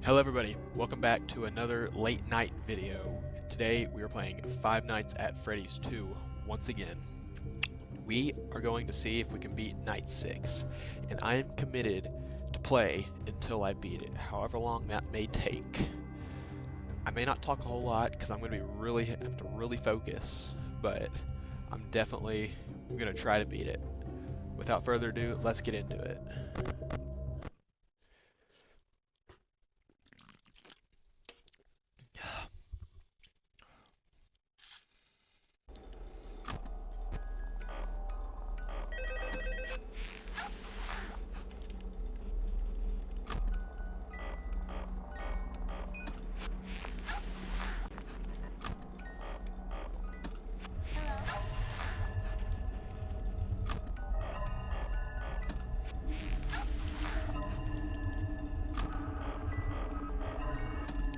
Hello everybody, welcome back to another late night video. Today we are playing Five Nights at Freddy's 2 once again. We are going to see if we can beat Night 6, and I am committed to play until I beat it, however long that may take. I may not talk a whole lot because I'm going to have to really focus, but I'm definitely going to try to beat it. Without further ado, let's get into it.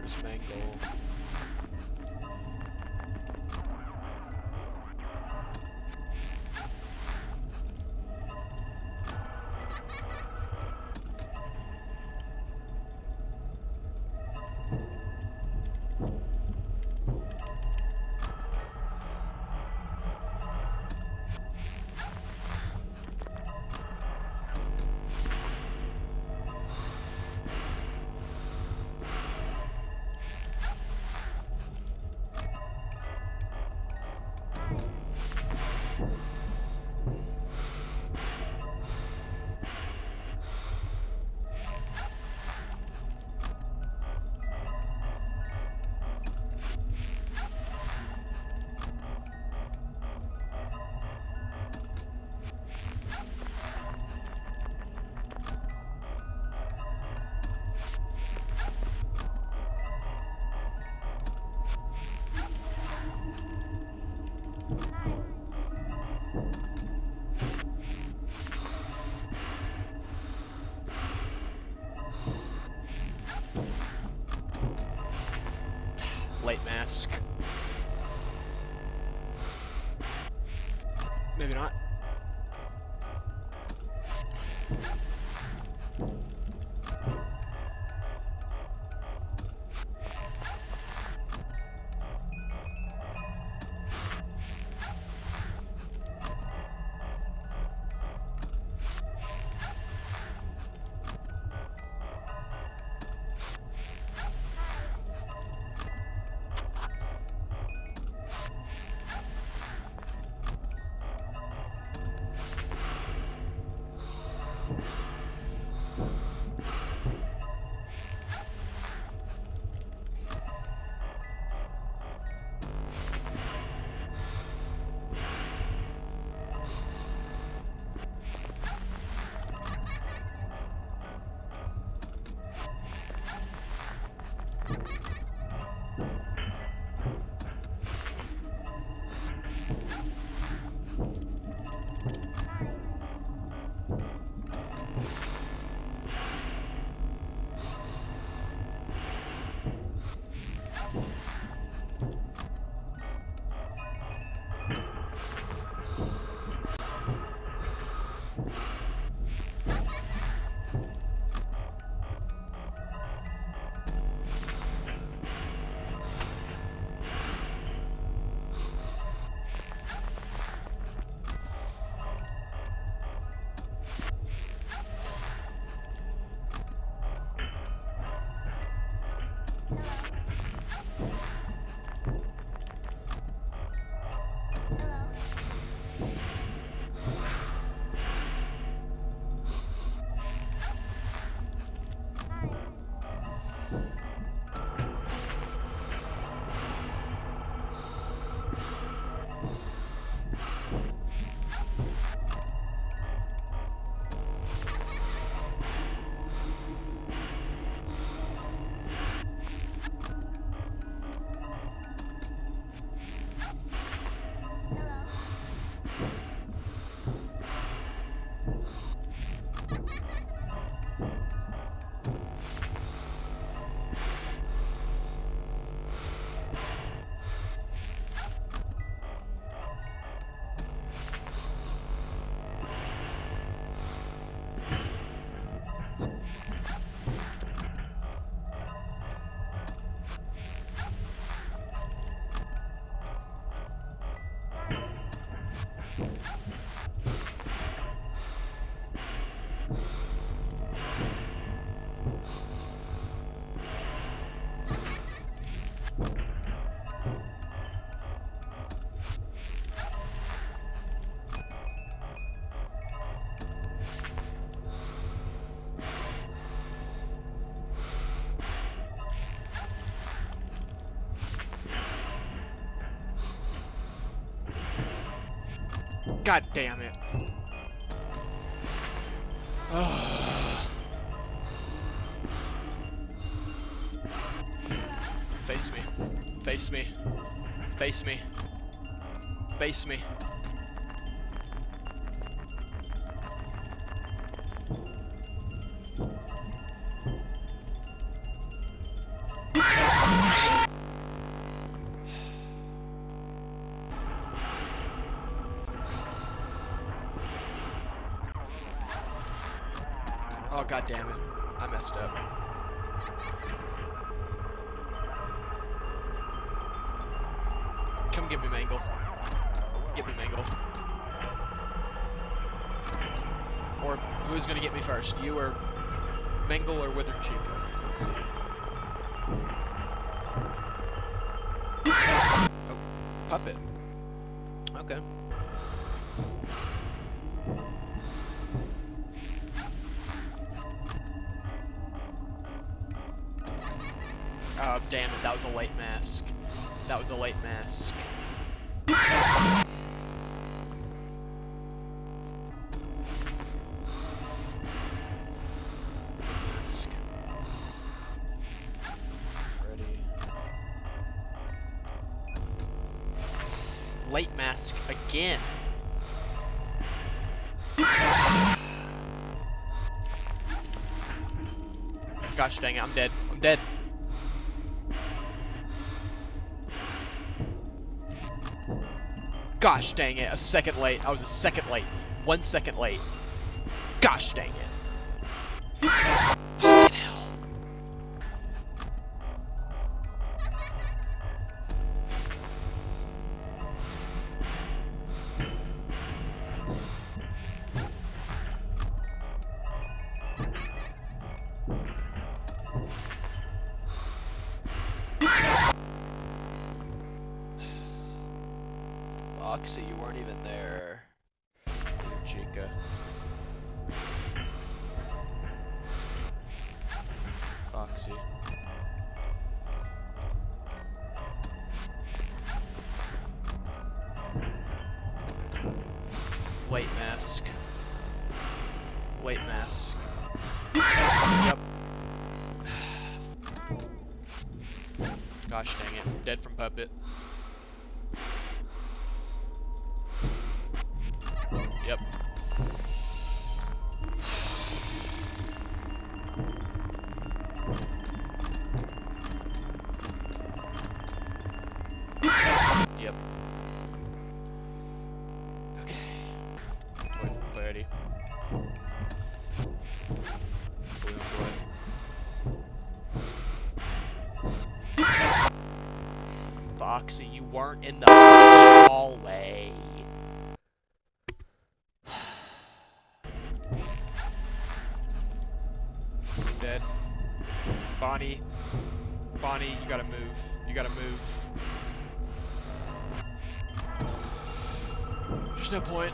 There's Mangle. Light mask. Maybe not. God damn it. Face me. Face me. Face me. Face me. Oh, god damn it. I messed up. Come get me, Mangle. Get me, Mangle. Or who's gonna get me first? You or Mangle or Withered Chica? Let's see. Oh, puppet. Okay. Oh, damn it, that was a late mask. That was a late mask. Mask. Freddy. Late mask again. Gosh dang it, I'm dead. I'm dead. Gosh dang it, a second late. I was a second late. 1 second late. Gosh dang it. Fucking hell. Oxy, you weren't even there. Chica. Foxy. Late mask. Late mask. Yep. Gosh dang it. Dead from puppet. Yep. Yep. Okay. 2030. Foxy, you weren't in the hallway. Dead. Bonnie. Bonnie, you gotta move. You gotta move. There's no point.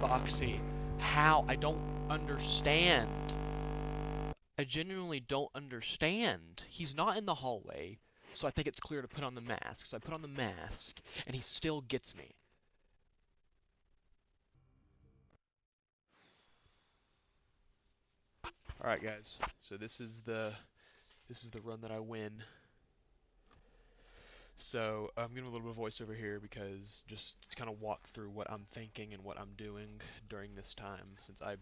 Foxy, how? I don't understand. I genuinely don't understand. He's not in the hallway, so I think it's clear to put on the mask. So I put on the mask, and he still gets me. Alright guys, so this is the run that I win. So I'm giving a little bit of voiceover here because just to kind of walk through what I'm thinking and what I'm doing during this time, since I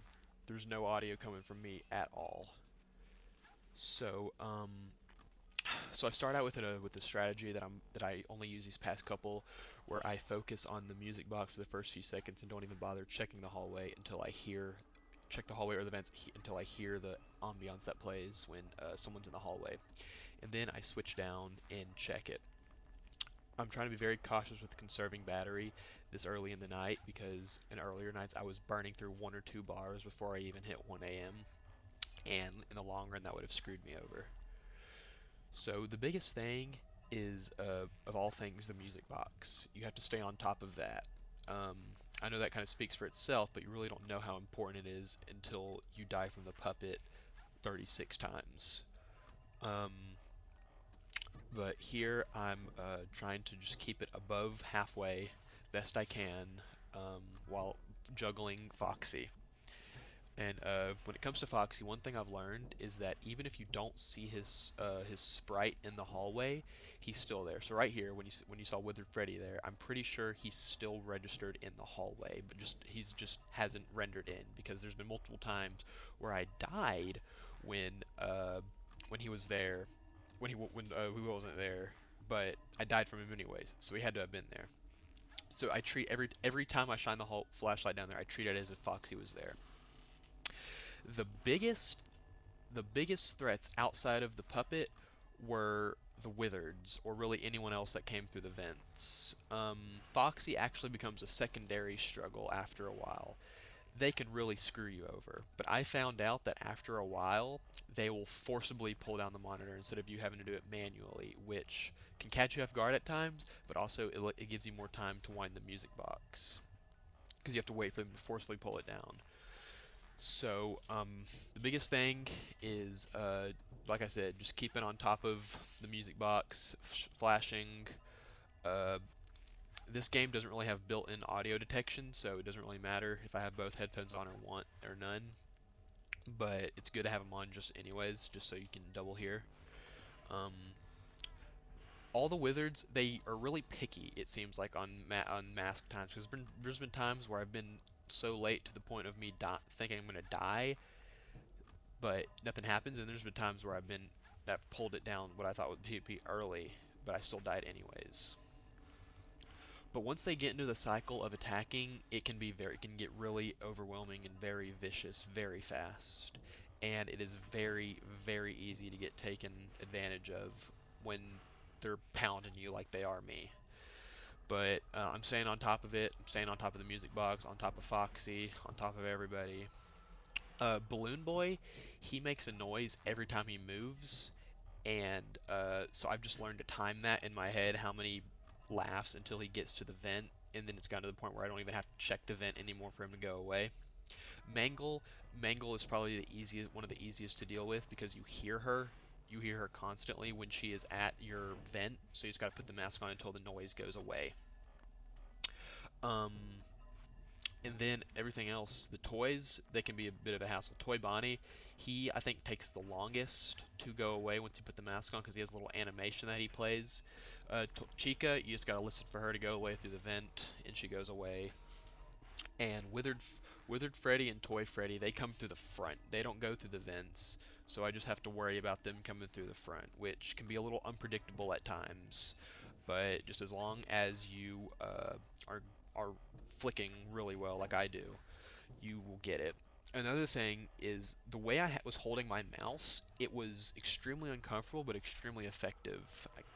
there's no audio coming from me at all. So so I start out with a strategy that I only use these past couple, where I focus on the music box for the first few seconds and don't even bother checking the hallway until I hear check the hallway or the vents until I hear the ambiance that plays when someone's in the hallway, and then I switch down and check it. I'm trying to be very cautious with conserving battery this early in the night because in earlier nights I was burning through 1 or 2 bars before I even hit 1 a.m. and in the long run that would have screwed me over. So the biggest thing is, of all things, the music box. You have to stay on top of that. Um, I know that kind of speaks for itself, but you really don't know how important it is until you die from the puppet 36 times. Um, but here I'm trying to just keep it above halfway best I can, while juggling Foxy. And when it comes to Foxy, one thing I've learned is that even if you don't see his sprite in the hallway, he's still there. So right here, when you saw Withered Freddy there, I'm pretty sure he's still registered in the hallway, but he's just hasn't rendered in because there's been multiple times where I died when he was there, when he wasn't there, but I died from him anyways, so he had to have been there. So I treat every time I shine the whole flashlight down there, I treat it as if Foxy was there. The biggest the biggest threats outside of the puppet were the wizards, or really anyone else that came through the vents. Foxy actually becomes a secondary struggle after a while. They can really screw you over, but I found out that after a while, they will forcibly pull down the monitor instead of you having to do it manually, which can catch you off guard at times, but also it gives you more time to wind the music box because you have to wait for them to forcibly pull it down. So, the biggest thing is, like I said, just keeping on top of the music box, flashing. Uh, this game doesn't really have built-in audio detection, so it doesn't really matter if I have both headphones on or none. But it's good to have them on just anyways, just so you can double hear. Um, all the wizards, they are really picky. It seems like on mask times, because there's been times where I've been so late to the point of me thinking I'm gonna die but nothing happens. And there's been times where I've pulled it down what I thought would be early, but I still died anyways. But once they get into the cycle of attacking, it can get really overwhelming and very vicious very fast. And it is very, very easy to get taken advantage of when they're pounding you like they are me. But I'm staying on top of it. I'm staying on top of the music box, on top of Foxy, on top of everybody. Balloon Boy, he makes a noise every time he moves, and so I've just learned to time that in my head how many laughs until he gets to the vent, and then it's gotten to the point where I don't even have to check the vent anymore for him to go away. Mangle, Mangle is probably one of the easiest to deal with because you hear her constantly when she is at your vent, so you just got to put the mask on until the noise goes away. Um, And then everything else, the toys, they can be a bit of a hassle. Toy Bonnie, he I think takes the longest to go away once you put the mask on because he has a little animation that he plays. Chica, you just gotta listen for her to go away through the vent, and she goes away. And Withered Freddy and Toy Freddy, they come through the front. They don't go through the vents, so I just have to worry about them coming through the front, which can be a little unpredictable at times. But just as long as you are flicking really well, like I do, you will get it. Another thing is the way was holding my mouse, it was extremely uncomfortable but extremely effective.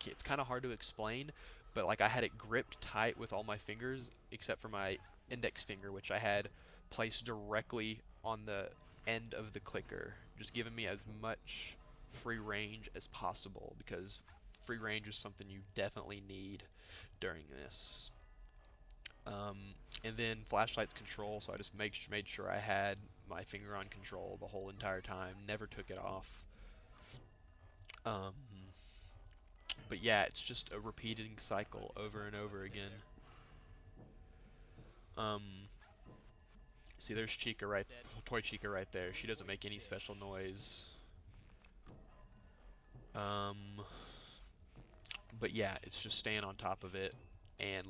It's kind of hard to explain, but like I had it gripped tight with all my fingers except for my index finger, which I had placed directly on the end of the clicker, just giving me as much free range as possible because free range is something you definitely need during this. Um, and then flashlight's control, so I just made sure I had my finger on control the whole entire time, never took it off. Um, but yeah, it's just a repeating cycle over and over again. Um, see, there's Toy Chica right there. She doesn't make any special noise. Um, But yeah, it's just staying on top of it and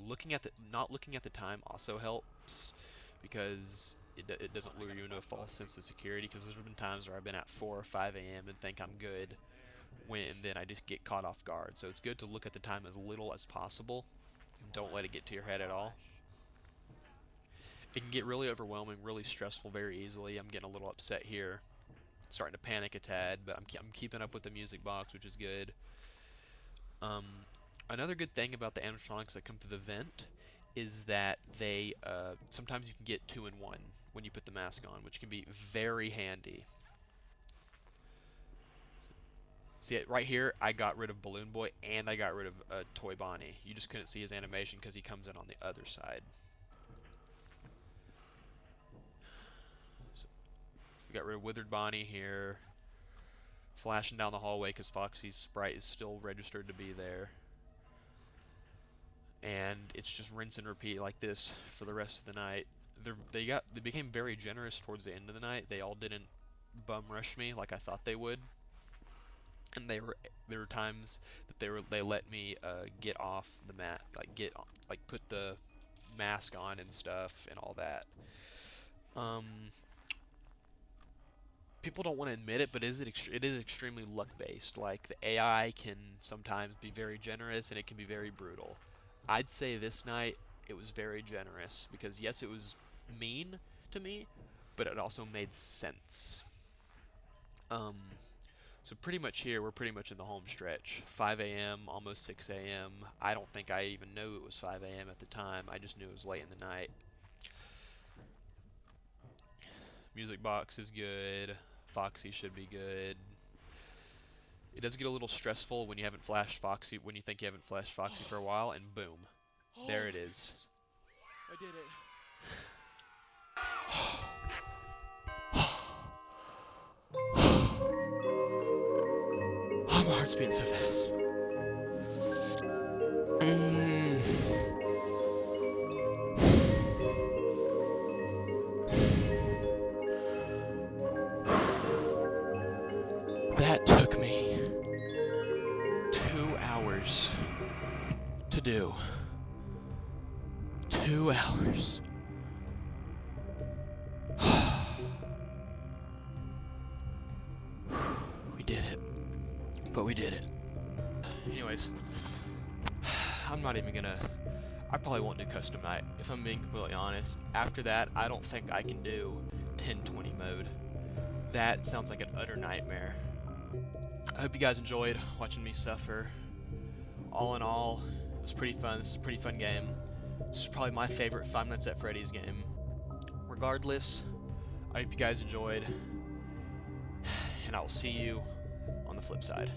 not looking at the time also helps because it doesn't lure you into a false sense of security. Because there's been times where I've been at 4 or 5 a.m. and think I'm good, when then I just get caught off guard. So it's good to look at the time as little as possible and don't let it get to your head at all. It can get really overwhelming, really stressful very easily. I'm getting a little upset here, starting to panic a tad, but I'm keeping up with the music box, which is good. Um, Another good thing about the animatronics that come through the vent is that they sometimes you can get 2 in 1 when you put the mask on, which can be very handy. See it right here, I got rid of Balloon Boy and I got rid of Toy Bonnie. You just couldn't see his animation because he comes in on the other side. So we got rid of Withered Bonnie here. Flashing down the hallway because Foxy's sprite is still registered to be there. And it's just rinse and repeat like this for the rest of the night. They became very generous towards the end of the night. They all didn't bum rush me like I thought they would. And there were times that they let me get off the mat, like put the mask on and stuff and all that. Um, People don't want to admit it, but it is extremely luck based. Like the AI can sometimes be very generous and it can be very brutal. I'd say this night it was very generous because yes, it was mean to me, but it also made sense. Um, so pretty much here we're pretty much in the home stretch. 5 a.m., almost 6 a.m. I don't think I even knew it was 5 a.m. at the time. I just knew it was late in the night. Music box is good. Foxy should be good. It does get a little stressful when you haven't flashed Foxy, when you think you haven't flashed Foxy for a while, and boom, there it is. I did it. Oh, my heart's beating so fast. That took me 2 hours to do. 2 hours. We did it. But we did it. Anyways, I'm not even gonna. I probably won't do custom night, if I'm being completely honest. After that, I don't think I can do 1020 mode. That sounds like an utter nightmare. I hope you guys enjoyed watching me suffer. All in all, it was pretty fun. This is a pretty fun game. This is probably my favorite Five Nights at Freddy's game. Regardless, I hope you guys enjoyed, and I will see you on the flip side.